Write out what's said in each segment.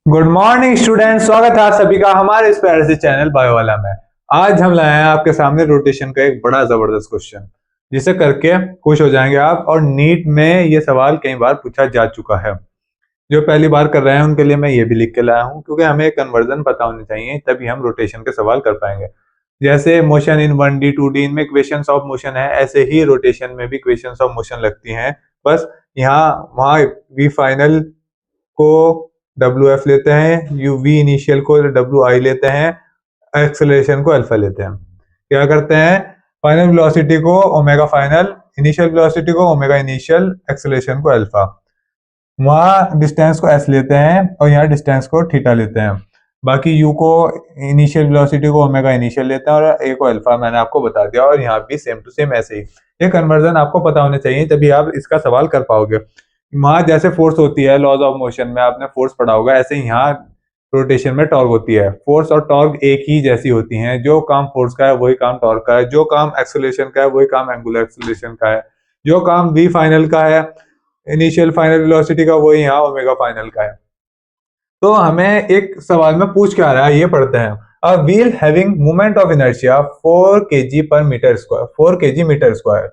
Good morning student, स्वागत है आप सभी का हमारे इस प्यारे से चैनल बायो वाला में। आज हम लाए हैं आपके सामने रोटेशन का एक बड़ा जबरदस्त क्वेश्चन, जिसे करके खुश हो जाएंगे आप। और नीट में ये सवाल कई बार पूछा जा चुका है। जो पहली बार कर रहे हैं उनके लिए मैं ये भी लिख के लाया हूँ, क्योंकि हमें कन्वर्जन पता होनी चाहिए, तभी हम रोटेशन के सवाल कर पाएंगे। जैसे मोशन इन 1D 2D इनमें इक्वेशंस ऑफ मोशन है, ऐसे ही रोटेशन में भी इक्वेशंस ऑफ मोशन लगती हैं। बस यहाँ वहाँ वी फाइनल को डब्ल्यू एफ लेते हैं, यू वी इनिशियल को डब्ल्यू आई लेते हैं, एक्सेलरेशन को अल्फा लेते हैं। क्या करते हैं, फाइनल वेलोसिटी को ओमेगा फाइनल, इनिशियल वेलोसिटी को ओमेगा इनिशियल, एक्सेलरेशन को अल्फा। वहाँ डिस्टेंस को एस लेते हैं और यहाँ डिस्टेंस को थीटा लेते हैं। बाकी यू को इनिशियल वेलोसिटी को ओमेगा इनिशियल लेते हैं और ए को अल्फा मैंने आपको बता दिया। और यहाँ भी सेम टू सेम ऐसे ही ये कन्वर्जन आपको पता होने चाहिए, तभी आप इसका सवाल कर पाओगे। वहां जैसे फोर्स होती है लॉज ऑफ मोशन में आपने फोर्स पढ़ा होगा, ऐसे यहाँ रोटेशन में टॉर्क होती है। फोर्स और टॉर्क एक ही जैसी होती हैं। जो काम फोर्स का है वही काम टॉर्क का है, जो काम एक्सेलरेशन का है वही काम एंगुलर एक्सेलरेशन का है, जो काम वी फाइनल का है इनिशियल फाइनल वेलोसिटी का वही यहाँ ओमेगा फाइनल का है। तो हमें एक सवाल में पूछ के आ रहा है, ये पढ़ते हैं। A wheel having moment of inertia 4 kg per metre square, 4 kg metre square.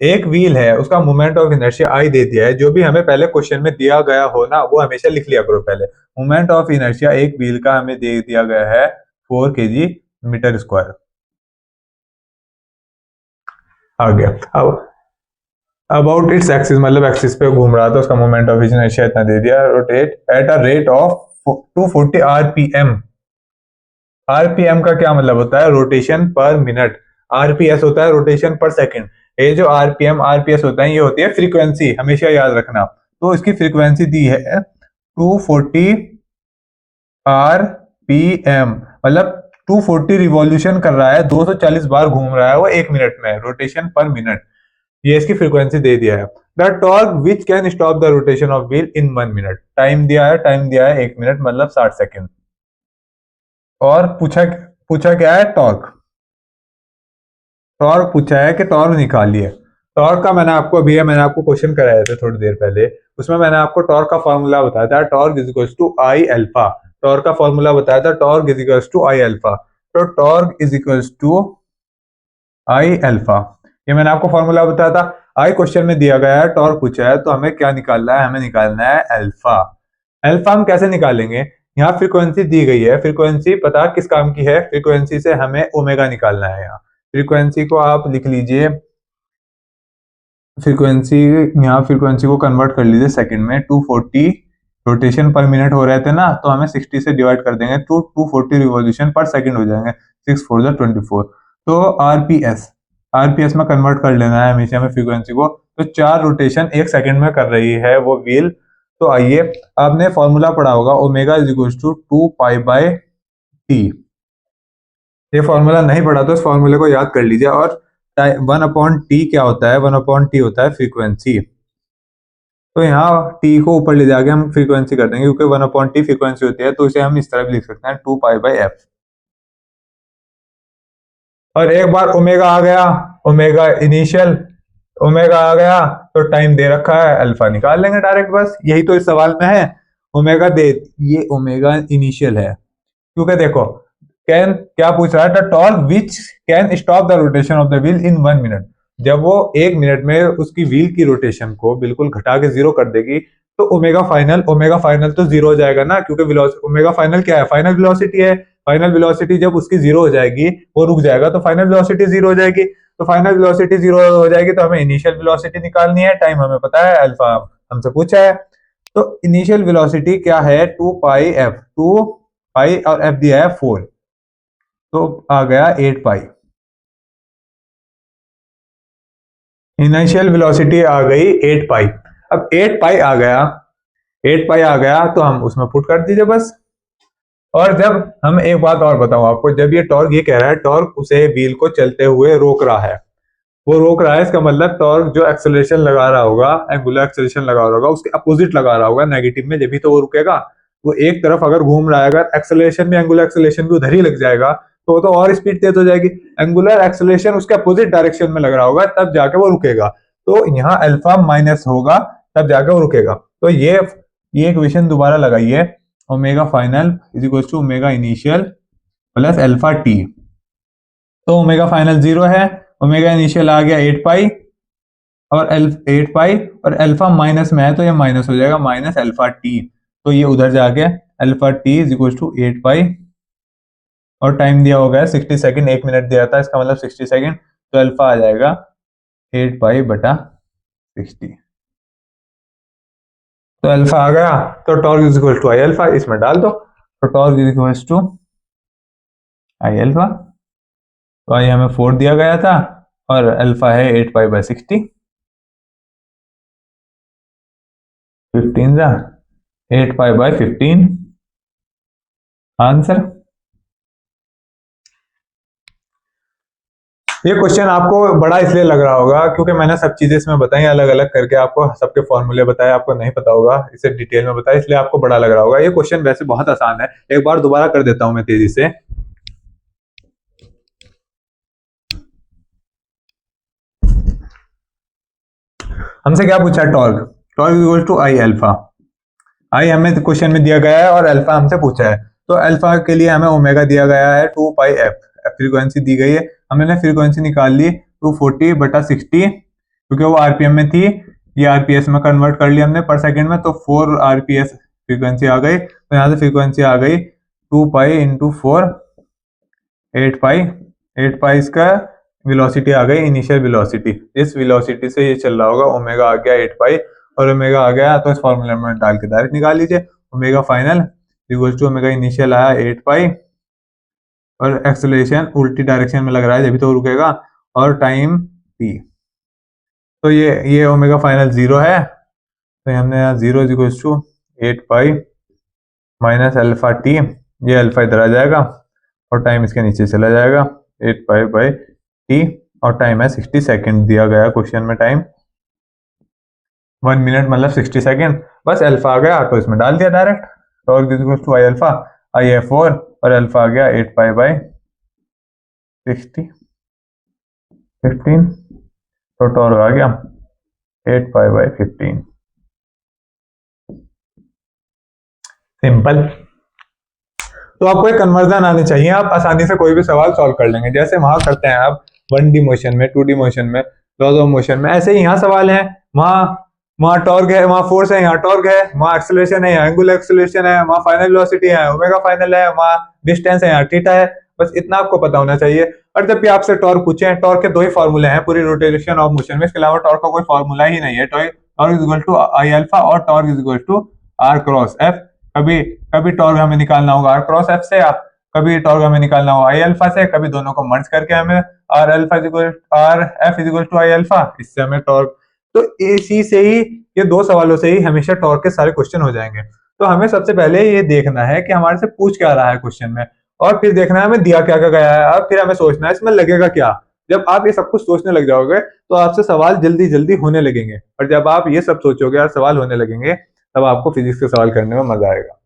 एक व्हील है, उसका मोमेंट ऑफ इनर्शिया आई दे दिया है। जो भी हमें पहले क्वेश्चन में दिया गया हो ना, वो हमेशा लिख लिया करो पहले। मोमेंट ऑफ इनर्शिया एक व्हील का हमें दे दिया गया है 4 kg मीटर स्क्वायर। आ गया। अब अबाउट इट्स एक्सिस, मतलब एक्सिस पे घूम रहा था, उसका मोमेंट ऑफ इनर्शिया इतना दे दिया। Rotate at a rate of 240 RPM. RPM का क्या मतलब होता है, रोटेशन पर मिनट। आरपीएस होता है रोटेशन पर सेकंड। ये जो आरपीएम आरपीएस होता है, ये होती है फ्रीक्वेंसी, हमेशा याद रखना। तो इसकी फ्रीक्वेंसी दी है 240 आरपीएम, मतलब 240 रिवॉल्यूशन कर रहा है, 240 बार घूम रहा है वो एक मिनट में, रोटेशन पर मिनट। ये इसकी फ्रीक्वेंसी दे दिया है। The torque which can stop the rotation of wheel in 1 minute. Time दिया है 1 मिनट, मतलब 60 सेकेंड। और पूछा पूछा क्या है, टॉर्क। टॉर्क पूछा है कि टॉर्क निकालिए। टॉर्क का मैंने आपको क्वेश्चन कराए थे थोड़ी देर पहले। उसमें मैंने आपको टॉर्क का फॉर्मूला बताया था, torque is equals to I alpha. Torque का फॉर्मूला बताया था, torque is equals to I alpha. तो torque is equals to I alpha, ये मैंने आपको फॉर्मूला बताया था। आई क्वेश्चन में दिया गया है, टॉर्क पूछा है, तो हमें क्या निकालना है, हमें निकालना है अल्फा। अल्फा हम कैसे निकालेंगे, यहाँ फ्रीक्वेंसी दी गई है, फ्रीक्वेंसी पता किस काम की है, फ्रीक्वेंसी से हमें ओमेगा निकालना है। यहाँ फ्रीक्वेंसी को आप लिख लीजिए, फ्रीक्वेंसी यहाँ फ्रीक्वेंसी को कन्वर्ट कर लीजिए सेकंड में। 240 रोटेशन पर मिनट हो रहे थे ना, तो हमें 60 से डिवाइड कर देंगे तो 240 रिवॉल्यूशन पर सेकंड हो जाएंगे। 6 4 24। तो आरपीएस में कन्वर्ट कर लेना है हमेशा हमें फ्रीक्वेंसी को। तो 4 रोटेशन एक सेकंड में कर रही है वो व्हील। तो आइए, आपने फॉर्मूला पढ़ा होगा, omega is equal to 2 pi by T. ये फॉर्मूला नहीं पढ़ा तो इस फॉर्मूले को याद कर लीजिए। और 1/t क्या होता है, 1/t होता है फ्रीक्वेंसी। तो यहाँ टी को ऊपर ले जाके हम फ्रीक्वेंसी कर देंगे, क्योंकि 1/t फ्रीक्वेंसी होती है, तो इसे हम इस तरह भी लिख सकते हैं 2 पाई बाय एफ। और एक बार ओमेगा आ गया, ओमेगा इनिशियल, ओमेगा आ गया, तो टाइम दे रखा है, अल्फा निकाल लेंगे डायरेक्ट, बस यही तो इस सवाल में है। ओमेगा दे, ये ओमेगा इनिशियल है, क्योंकि देखो कैन क्या पूछ रहा है, the torque which can stop the rotation of the wheel in 1 minute. जब वो 1 मिनट में उसकी व्हील की रोटेशन को बिल्कुल घटा के जीरो कर देगी, तो ओमेगा फाइनल तो जीरो हो जाएगा ना, क्योंकि ओमेगा फाइनल क्या है, फाइनल वेलोसिटी है। फाइनल वेलोसिटी जब उसकी जीरो हो जाएगी, वो रुक जाएगा, तो फाइनल वेलोसिटी जीरो हो जाएगी। तो फाइनल वेलोसिटी जीरो हो जाएगी, तो हमें इनिशियल वेलोसिटी निकालनी है। टाइम हमें पता है, अल्फा हमसे पूछा है। तो इनिशियल वेलोसिटी क्या है, 2 पाई एफ, 2 पाई और एफ दिया है 4, तो आ गया 8 पाई। इनिशियल वेलोसिटी आ गई 8 पाई। अब 8 पाई आ गया, 8 पाई आ गया, तो हम उसमें पुट कर दीजिए बस। और जब हम एक बात और बताऊं आपको, जब ये टॉर्क ये कह रहा है, टॉर्क उसे व्हील को चलते हुए रोक रहा है, वो रोक रहा है, इसका मतलब टॉर्क जो एक्सेलरेशन लगा रहा होगा, एंगुलर एक्सेलरेशन लगा रहा होगा, उसके अपोजिट लगा रहा होगा, नेगेटिव में, जब भी तो वो रुकेगा। वो एक तरफ अगर घूम रहा है, अगर एक्सेलरेशन भी एंगुलर एक्सेलरेशन भी उधर ही लग जाएगा, तो वो तो और स्पीड तेज हो जाएगी। एंगुलर एक्सेलरेशन उसके अपोजिट डायरेक्शन में लग रहा होगा, तब जाके वो रुकेगा। तो यहाँ अल्फा माइनस होगा, तब जाके वो रुकेगा। तो ये इक्वेशन दोबारा लगाइए, omega final is equal to omega initial plus alpha T. तो ओमेगा फाइनल 0 है, ओमेगा इनिशियल आ गया 8 पाई और 8 पाई और अल्फा माइनस में है तो ये माइनस हो जाएगा, माइनस अल्फा टी। तो ये उधर जाके alpha T is equal to 8 pi और टाइम दिया हो गया 60 सेकेंड, 1 मिनट दिया था, इसका मतलब 60 सेकेंड। तो अल्फा आ जाएगा 8 पाई बटा 60। तो अल्फा आ गया, तो torque is equal to I alpha, इसमें डाल दो। तो torque is equal to I alpha, तो आई हमें 4 दिया गया था और अल्फा है 8 पाई बाई 60, 15 जा 8 पाई बाई 15 आंसर। ये क्वेश्चन आपको बड़ा इसलिए लग रहा होगा क्योंकि मैंने सब चीजें इसमें बताई अलग अलग करके, आपको सबके फॉर्मूले बताए, आपको नहीं पता होगा इसे डिटेल में बताया, इसलिए आपको बड़ा लग रहा होगा। ये क्वेश्चन वैसे बहुत आसान है, एक बार दोबारा कर देता हूं मैं तेजी से। हमसे क्या पूछा, torque, torque equal to I alpha. I हमें क्वेश्चन में दिया गया है और अल्फा हमसे पूछा है, तो अल्फा के लिए हमें ओमेगा दिया गया है 2 पाई एफ, फ्रीक्वेंसी दी गई है, हमने फ्रीक्वेंसी निकाल ली 240 बटा 60 क्योंकि वो आरपीएम में थी, ये आरपीएस में कन्वर्ट कर लिया हमने पर सेकंड में, तो 4 आरपीएस फ्रीक्वेंसी आ गई। तो यहाँ से फ्रीक्वेंसी आ गई 2 पाई इंटू 4 8 पाई, 8 पाई इसका वेलोसिटी आ गई इनिशियल वेलोसिटी, इस वेलोसिटी से ये चल रहा होगा, ओमेगा आ गया 8 पाई और ओमेगा आ गया, तो इस फॉर्मूले में डाल के डायरेक्ट निकाल लीजिए। Omega final equal to omega initial आया 8 पाई और एक्सेलरेशन उल्टी डायरेक्शन में लग रहा है जब तो रुकेगा, और टाइम टी। तो ये ओमेगा फाइनल 0 है, तो हमने यहाँ 0 is equal to 8 pi minus alpha T, ये अल्फा इधर आ जाएगा और टाइम इसके नीचे चला जाएगा 8 पाई बाई टी, और टाइम है 60 सेकेंड दिया गया क्वेश्चन में, टाइम 1 मिनट मतलब 60 सेकेंड। बस अल्फा आ गया तो इसमें डाल दिया direct, torque is equal to I alpha, I है 4 और अल्फा आ गया 8 पाई बाई 60 15, तो टॉर्क आ गया 8 पाई बाई 15। सिंपल। तो आपको एक कन्वर्जन आनी चाहिए, आप आसानी से कोई भी सवाल सॉल्व कर लेंगे, जैसे वहां करते हैं आप 1D मोशन में, 2D मोशन में, लॉज ऑफ मोशन में, ऐसे ही यहाँ सवाल है, वहां वहां टॉर्क है, वहां फोर्स है, यहाँ टॉर्क है, वहां एक्सेलरेशन है, यहाँ एंगुलर एक्सेलरेशन है, वहां फाइनल वेलोसिटी है, ओमेगा फाइनल है, वहां डिस्टेंस है, यहाँ थीटा है, बस इतना आपको पता होना चाहिए। और जब भी आपसे टॉर्क पूछे, टॉर्क के 2 ही फॉर्मूले हैं पूरी रोटेशन ऑफ मोशन में, इसके अलावा टॉर्क का कोई फॉर्मूला ही नहीं है। Torque is equal to I alpha और torque is equal to R cross F. कभी कभी टॉर्क हमें निकालना होगा आर क्रॉस एफ से, कभी टॉर्क हमें निकालना होगा आई अल्फा से, कभी दोनों को मर्ज करके हमें R alpha R F is equal to I alpha, इससे हमें टॉर्क। तो इसी से ही, ये 2 सवालों से ही हमेशा टॉर्क के सारे क्वेश्चन हो जाएंगे। तो हमें सबसे पहले ये देखना है कि हमारे से पूछ क्या रहा है क्वेश्चन में, और फिर देखना है हमें दिया क्या क्या गया है, और फिर हमें सोचना है इसमें लगेगा क्या। जब आप ये सब कुछ सोचने लग जाओगे तो आपसे सवाल जल्दी जल्दी होने लगेंगे, और जब आप ये सब सोचोगे और सवाल होने लगेंगे तब आपको फिजिक्स के सवाल करने में मजा आएगा।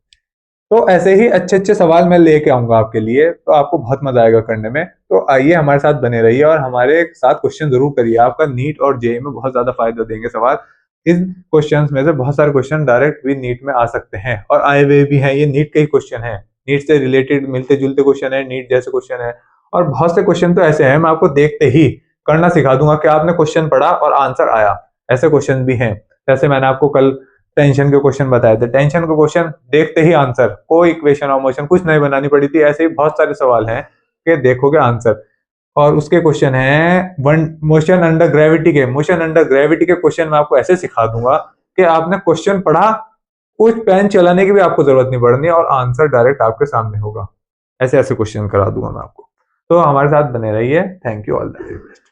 तो ऐसे ही अच्छे अच्छे सवाल मैं लेके आऊंगा आपके लिए, तो आपको बहुत मजा आएगा करने में। तो आइए हमारे साथ बने रहिए और हमारे साथ क्वेश्चन जरूर करिए, आपका नीट और जेईई में बहुत ज्यादा फायदा देंगे सवाल। इन क्वेश्चंस में से बहुत सारे क्वेश्चन डायरेक्ट भी नीट में आ सकते हैं और आए हुए भी हैं, ये नीट के ही क्वेश्चन है, नीट से रिलेटेड मिलते जुलते क्वेश्चन है, नीट जैसे क्वेश्चन है। और बहुत से क्वेश्चन तो ऐसे हैं, मैं आपको देखते ही करना सिखा दूंगा कि आपने क्वेश्चन पढ़ा और आंसर आया, ऐसे क्वेश्चन भी हैं। जैसे मैंने आपको कल टेंशन के क्वेश्चन बताए थे, टेंशन के क्वेश्चन देखते ही आंसर, कोई इक्वेशन और मोशन कुछ नहीं बनानी पड़ी थी, ऐसे ही बहुत सारे सवाल हैं कि देखोगे आंसर। और उसके क्वेश्चन हैं वन मोशन अंडर ग्रेविटी के, मोशन अंडर ग्रेविटी के क्वेश्चन मैं आपको ऐसे सिखा दूंगा कि आपने क्वेश्चन पढ़ा, कुछ पेन चलाने की भी आपको जरूरत नहीं पड़नी और आंसर डायरेक्ट आपके सामने होगा, ऐसे ऐसे क्वेश्चन करा दूंगा मैं आपको। तो हमारे साथ बने रहिए, thank you, all the best.